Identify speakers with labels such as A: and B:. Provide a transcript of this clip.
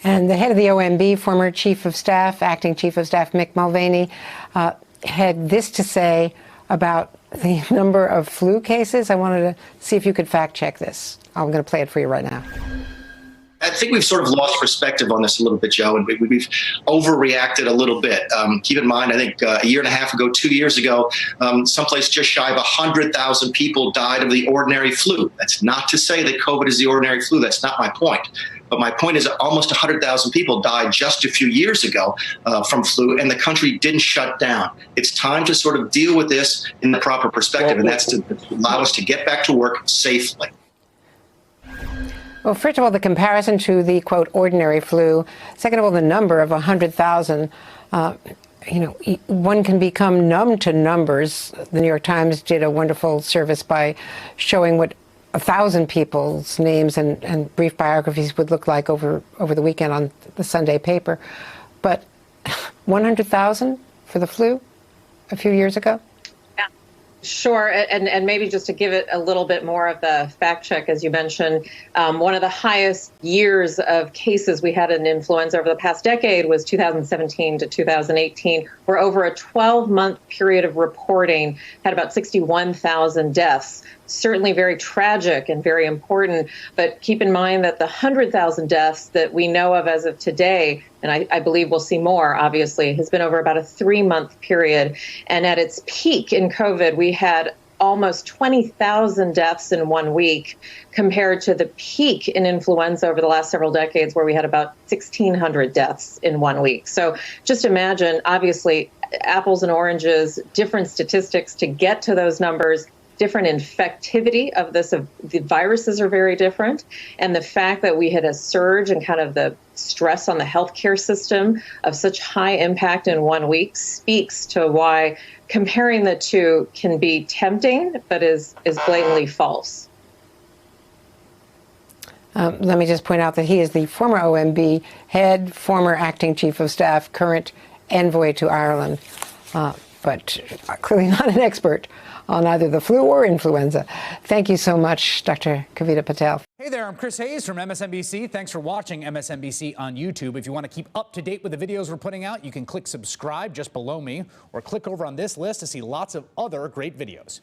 A: And the head of the OMB, former Chief of Staff, Acting Chief of Staff Mick Mulvaney, had this to say about the number of flu cases. I wanted to see if you could fact check this. I'm going to play it for you right now.
B: I think we've sort of lost perspective on this a little bit, Joe, and we've overreacted a little bit. Keep in mind, I think a year and a half ago, 2 years ago, someplace just shy of 100,000 people died of the ordinary flu. That's not to say that COVID is the ordinary flu. That's not my point. But my point is that almost 100,000 people died just a few years ago from flu, and the country didn't shut down. It's time to sort of deal with this in the proper perspective, and that's to allow us to get back to work safely.
A: Well, first of all, the comparison to the, quote, ordinary flu. Second of all, the number of 100,000. One can become numb to numbers. The New York Times did a wonderful service by showing what 1,000 people's names and brief biographies would look like over the weekend on the Sunday paper. But 100,000 for the flu a few years ago?
C: Sure, and maybe just to give it a little bit more of the fact check, as you mentioned, one of the highest years of cases we had in influenza over the past decade was 2017 to 2018, where over a 12-month period of reporting had about 61,000 deaths. Certainly very tragic and very important, but keep in mind that the 100,000 deaths that we know of as of today, and I believe we'll see more, obviously, has been over about a 3-month period. And at its peak in COVID, we had almost 20,000 deaths in 1 week compared to the peak in influenza over the last several decades, where we had about 1,600 deaths in 1 week. So just imagine, obviously, apples and oranges, different statistics to get to those numbers. Different infectivity of this, the viruses are very different. And the fact that we had a surge and kind of the stress on the healthcare system of such high impact in 1 week speaks to why comparing the two can be tempting, but is blatantly false.
A: Let me just point out that he is the former OMB head, former acting chief of staff, current envoy to Ireland, but clearly not an expert on either the flu or influenza. Thank you so much, Dr. Kavita Patel.
D: Hey there, I'm Chris Hayes from MSNBC. Thanks for watching MSNBC on YouTube. If you want to keep up to date with the videos we're putting out, you can click subscribe just below me or click over on this list to see lots of other great videos.